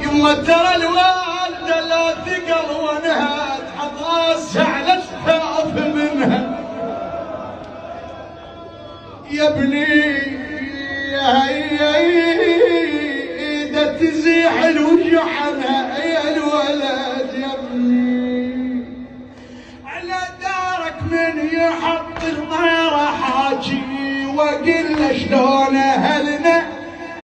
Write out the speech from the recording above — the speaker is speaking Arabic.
يما ترى الوالدة لا ثقل ونهت حط على الثاف منها يا ابني اذا تزيح الوجع عنها يا الولد يا ابني على دارك من يحط الميرة حاجي واقول له شلون اهلنا